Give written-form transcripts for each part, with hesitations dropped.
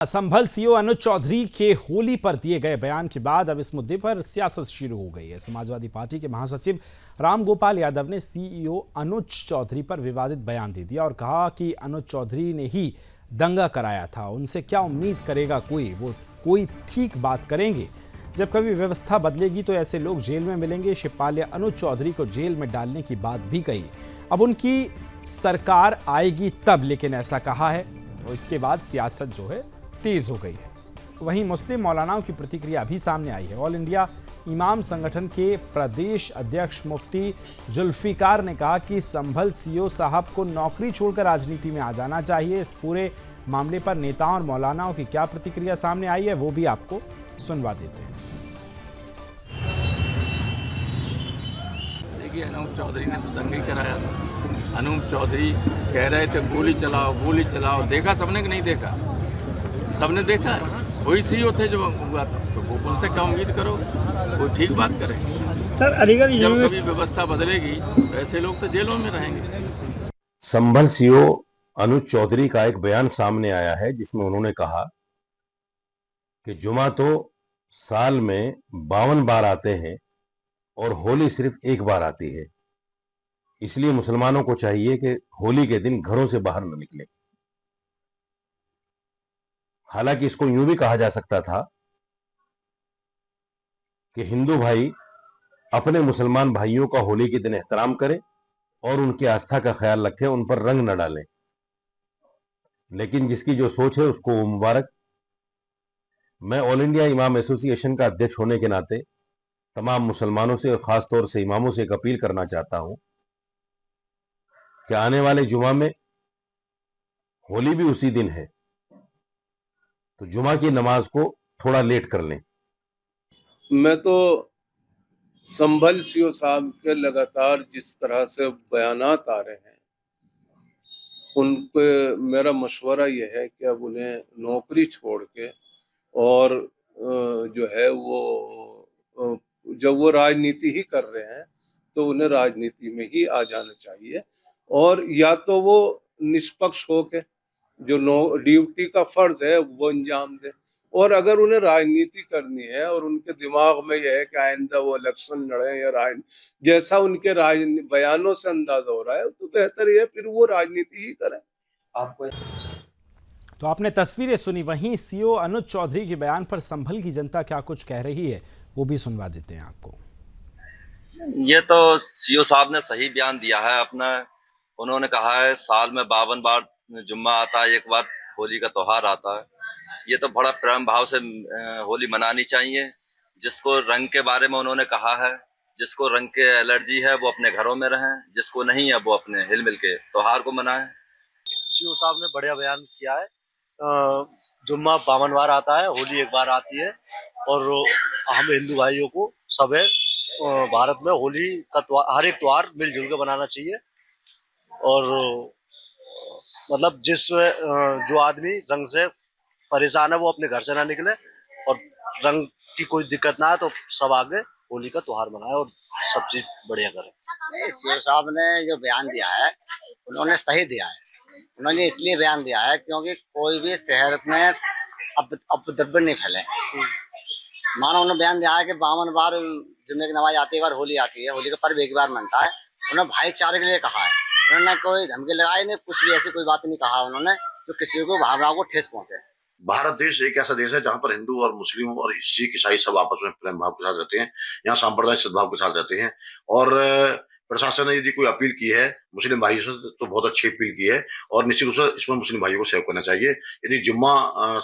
संभल CO अनुज चौधरी के होली पर दिए गए बयान के बाद अब इस मुद्दे पर सियासत शुरू हो गई है। समाजवादी पार्टी के महासचिव रामगोपाल यादव ने सीईओ अनुज चौधरी पर विवादित बयान दे दिया और कहा कि अनुज चौधरी ने ही दंगा कराया था, उनसे क्या उम्मीद करेगा कोई, वो कोई ठीक बात करेंगे। जब कभी व्यवस्था बदलेगी तो ऐसे लोग जेल में मिलेंगे। शिवपाल ने अनुज चौधरी को जेल में डालने की बात भी कही। अब उनकी सरकार आएगी तब, लेकिन ऐसा कहा है। तो इसके बाद सियासत जो है तेज हो गई है। वहीं मुस्लिम मौलानाओं की प्रतिक्रिया भी सामने आई है। ऑल इंडिया इमाम संगठन के प्रदेश अध्यक्ष मुफ्ती जुल्फिकार ने कहा कि संभल सीओ साहब को नौकरी छोड़कर राजनीति में आ जाना चाहिए। इस पूरे मामले पर नेताओं और मौलानाओं की क्या प्रतिक्रिया सामने आई है वो भी आपको सुनवा देते हैं। देखिए, अनूप चौधरी ने तो दंगा ही कराया था। अनूप चौधरी कह रहे थे गोली चलाओ। देखा सबने कि नहीं देखा? सबने देखा है। वही सीईओ थे जो हुआ था, तो उनसे क्या उम्मीद करो, वो ठीक बात करें। सर, अलीगढ़ जब कभी व्यवस्था बदलेगी तो ऐसे लोग तो जेलों में रहेंगे। संभल सीओ अनुज चौधरी का एक बयान सामने आया है जिसमें उन्होंने कहा कि जुमा तो साल में 52 बार आते हैं और होली सिर्फ एक बार आती है, इसलिए मुसलमानों को चाहिए कि होली के दिन घरों से बाहर न निकले। हालांकि इसको यूं भी कहा जा सकता था कि हिंदू भाई अपने मुसलमान भाइयों का होली के दिन एहतराम करें और उनकी आस्था का ख्याल रखें, उन पर रंग न डालें। लेकिन जिसकी जो सोच है उसको वो मुबारक। मैं ऑल इंडिया इमाम एसोसिएशन का अध्यक्ष होने के नाते तमाम मुसलमानों से और खास तौर से इमामों से एक अपील करना चाहता हूं कि आने वाले जुमा में होली भी उसी दिन है, तो जुमा की नमाज को थोड़ा लेट कर लें। मैं तो संभल सीओ साहब के लगातार जिस तरह से बयानात आ रहे हैं, उनके मेरा मशवरा यह है कि अब उन्हें नौकरी छोड़ के और जो है वो जब वो राजनीति ही कर रहे हैं तो उन्हें राजनीति में ही आ जाना चाहिए और या तो वो निष्पक्ष होके जो ड्यूटी का फर्ज है वो अंजाम दे। और अगर उन्हें राजनीति करनी है और उनके दिमाग में यह है कि आइंदा वो इलेक्शन लड़े या जैसा उनके बयानों से अंदाजा हो रहा है, तो बेहतर है फिर वो राजनीति ही करें। तो आपने तस्वीरें सुनी। वहीं सीओ अनुज चौधरी के बयान पर संभल की जनता क्या कुछ कह रही है वो भी सुनवा देते हैं आपको। ये तो सीओ साहब ने सही बयान दिया है अपना। उन्होंने कहा है साल में 52 बार जुम्मा आता है, एक बार होली का त्योहार आता है। ये तो बड़ा प्रेम भाव से होली मनानी चाहिए। जिसको रंग के बारे में उन्होंने कहा है, जिसको रंग के एलर्जी है वो अपने घरों में रहें, जिसको नहीं है वो अपने हिल मिल के त्योहार को मनाएं। सीओ साहब ने बढ़िया बयान किया है। जुम्मा 52 बार आता है, होली एक बार आती है और हम हिंदू भाइयों को सब भारत में होली का हर एक त्योहार मिलजुल के बनाना चाहिए। और मतलब जो आदमी रंग से परेशान है वो अपने घर से ना निकले और रंग की कोई दिक्कत ना है तो सब आगे होली का त्योहार मनाए और सब चीज बढ़िया करें। सीओ साहब ने जो बयान दिया है उन्होंने सही दिया है। उन्होंने इसलिए बयान दिया है क्योंकि कोई भी शहर में अपद्रव्य नहीं फैले। मानो उन्होंने बयान दिया है कि 52 बार जुम्मे की नमाज आती है, एक बार होली आती है, होली का पर्व एक बार मनता है। उन्होंने भाईचारे के लिए कहा है, उन्होंने कोई धमकी लगाई नहीं, कुछ भी ऐसी कोई बात नहीं कहा उन्होंने जो किसी को भावनाओं को ठेस पहुंचे। भारत देश एक ऐसा देश है जहां पर हिंदू और मुस्लिम और सिख ईसाई सब आपस में प्रेम भाव के साथ रहते हैं। यहाँ सांप्रदायिक सद्भाव के साथ रहते हैं। और प्रशासन ने यदि कोई अपील की है मुस्लिम भाइयों से तो बहुत अच्छी अपील की है और निश्चित रूप से इसमें मुस्लिम भाइयों को सहयोग करना चाहिए। यदि जुम्मा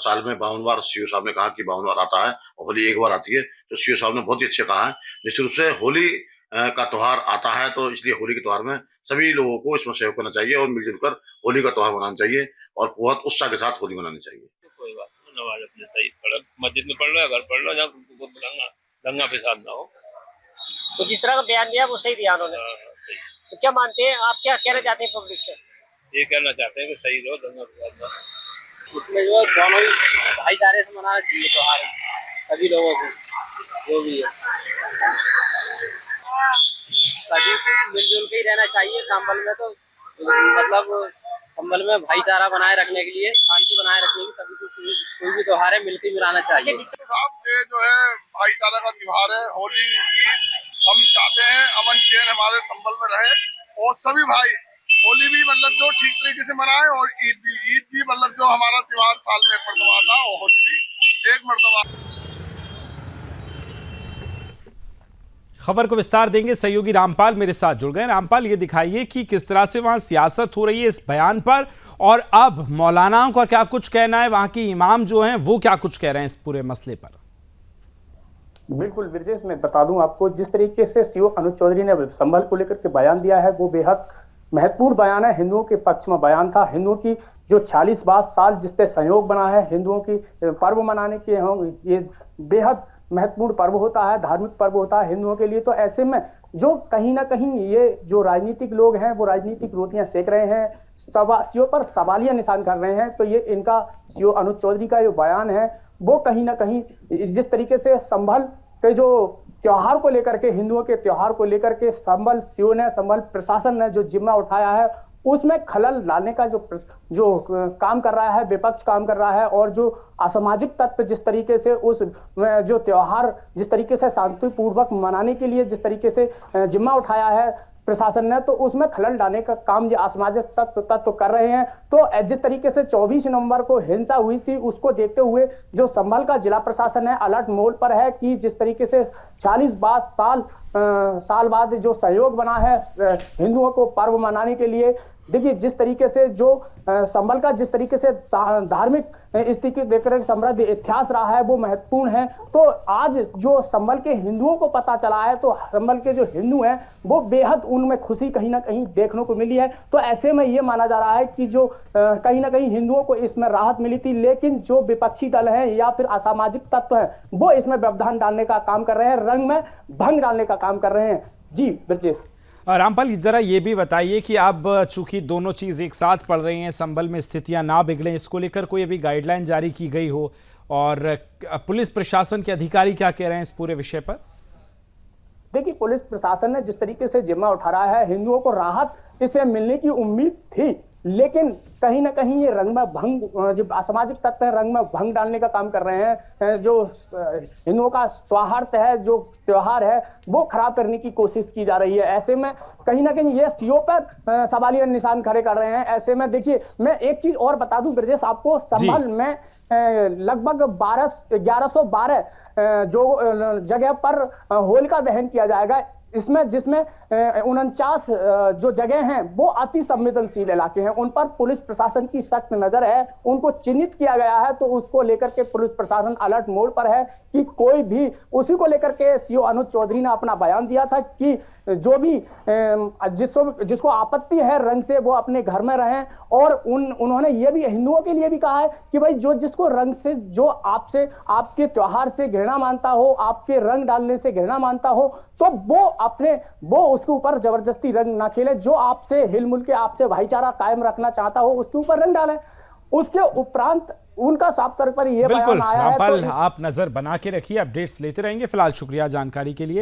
साल में 52 बार सीओ साहब ने कहा कि 52 बार आता है और होली एक बार आती है, तो सीओ साहब ने बहुत ही अच्छा कहा है। निश्चित रूप से होली का त्योहार आता है तो इसलिए होली के त्योहार में सभी लोगों को इसमें सहयोग करना चाहिए और मिलजुल कर होली का त्योहार मनाना चाहिए और बहुत उत्साह के साथ होली मनानी चाहिए। कोई बात नहीं, नमाज अपने सही पढ़ो, मस्जिद में पढ़ लो या घर पढ़ लो, जहाँ दंगा फिसाद ना हो। तो जिस तरह का बयान दिया वो सही दिया उन्होंने। तो क्या मानते हैं आप, क्या कहना चाहते हैं पब्लिक से? ये कहना चाहते हैं कि सही रहो, दंगा फिसाद ना। उसमें जो दोनों ही भाईचारे से मनाना चाहिए त्योहार सभी लोगों को, जो भी है सभी मिलजुल के ही रहना चाहिए। संभल में तो मतलब संभल में भाईचारा बनाए रखने के लिए, शांति बनाए रखने की सभी को कोई भी त्योहार है मिलकर मनाना चाहिए। साहब ये जो है भाईचारा का त्योहार है, होली ईद, हम चाहते हैं अमन चैन हमारे संबल में रहे और सभी भाई होली भी मतलब जो ठीक तरीके से मनाए और ईद भी मतलब जो हमारा त्योहार साल में एक मरतबा आता है और होली भी एक मरतबा। खबर को विस्तार देंगे सहयोगी रामपाल मेरे साथ जुड़ गए। रामपाल, ये दिखाइए कि किस तरह से वहां सियासत हो रही है इस बयान पर, और अब मौलानाओं का क्या कुछ कहना है, वहां के इमाम जो हैं वो क्या कुछ कह रहे हैं इस पूरे मसले पर। बिल्कुल ब्रजेश, मैं बता दूं आपको, जिस तरीके से सीओ अनुज चौधरी ने संभल को लेकर के बयान दिया है वो बेहद महत्वपूर्ण बयान है। हिंदुओं के पक्ष में बयान था। हिंदुओं की जो 40 साल जिससे संयोग बना है, हिंदुओं की पर्व मनाने के ये बेहद महत्वपूर्ण पर्व होता है, धार्मिक पर्व होता है हिंदुओं के लिए। तो ऐसे में जो कहीं ना कहीं ये जो राजनीतिक लोग हैं वो राजनीतिक रोटियां सेक रहे हैं, सीओ पर सवालिया निशान कर रहे हैं। तो ये इनका सीओ अनुज चौधरी का जो बयान है वो कहीं ना कहीं जिस तरीके से संभल के जो त्योहार को लेकर के, हिंदुओं के त्योहार को लेकर के संभल सीओ ने, संभल प्रशासन ने जो जिम्मा उठाया है उसमें खलल डालने का जो काम कर रहा है, विपक्ष काम कर रहा है। और जो असामाजिक तत्व जिस तरीके से उस जो त्योहार जिस तरीके से शांतिपूर्वक मनाने के लिए जिस तरीके से जिम्मा उठाया है प्रशासन ने, तो उसमें खलल डालने का काम जो असामाजिक तत्व कर रहे हैं। तो जिस तरीके से 24 नवंबर को हिंसा हुई थी उसको देखते हुए जो संभल का जिला प्रशासन है अलर्ट मोड पर है कि जिस तरीके से 40 साल बाद जो सहयोग बना है हिंदुओं को पर्व मनाने के लिए। देखिए जिस तरीके से जो संभल का जिस तरीके से धार्मिक स्थिति देखकर समृद्ध इतिहास रहा है वो महत्वपूर्ण है। तो आज जो संभल के हिंदुओं को पता चला है तो संभल के जो हिंदू हैं वो बेहद उनमें खुशी कहीं ना कहीं देखने को मिली है। तो ऐसे में ये माना जा रहा है कि जो कहीं ना कहीं हिंदुओं को इसमें राहत मिली थी, लेकिन जो विपक्षी दल है या फिर असामाजिक तत्व है वो इसमें व्यवधान डालने का काम कर रहे हैं, रंग में भंग डालने का काम कर रहे हैं। जी ब्रजेश। रामपाल, जरा ये भी बताइए कि अब चूंकि दोनों चीज़ एक साथ पड़ रही हैं, संभल में स्थितियां ना बिगड़ें, इसको लेकर कोई अभी गाइडलाइन जारी की गई हो, और पुलिस प्रशासन के अधिकारी क्या कह रहे हैं इस पूरे विषय पर? देखिए पुलिस प्रशासन ने जिस तरीके से जिम्मा उठा रहा है, हिंदुओं को राहत इससे मिलने की उम्मीद थी, लेकिन कहीं ना कहीं ये रंग में भंग, जो असामाजिक तत्व है रंग में भंग डालने का काम कर रहे हैं। जो हिंदुओं का सौहार्द है, जो त्योहार है वो खराब करने की कोशिश की जा रही है। ऐसे में कहीं ना कहीं ये सीओ पर सवालिया निशान खड़े कर रहे हैं। ऐसे में देखिए मैं एक चीज और बता दूं ब्रजेश आपको, संभल में लगभग 1112 जो जगह पर होलिका दहन किया जाएगा, इसमें जिसमें 49 जो जगह हैं वो अति संवेदनशील इलाके हैं, उन पर पुलिस प्रशासन की सख्त नजर है, उनको चिन्हित किया गया है। तो उसको लेकर के पुलिस प्रशासन अलर्ट मोड पर है कि कोई भी, उसी को लेकर के सीओ अनुज चौधरी ने अपना बयान दिया था कि जो भी जिसको आपत्ति है रंग से वो अपने घर में रहें। और उन्होंने ये भी हिंदुओं के लिए भी कहा है कि भाई जिसको रंग से, जो आपसे, आपके त्योहार से घृणा मानता हो, आपके रंग डालने से घृणा मानता हो, तो वो उसके ऊपर जबरदस्ती रंग ना खेले। जो आपसे हिलमुल के आपसे भाईचारा कायम रखना चाहता हो उसके ऊपर रंग डालें। उसके उपरांत उनका साफ तौर पर यह बयान आया है। रामपाल, आप नजर बना के रखिए, अपडेट्स लेते रहेंगे। फिलहाल शुक्रिया जानकारी के लिए।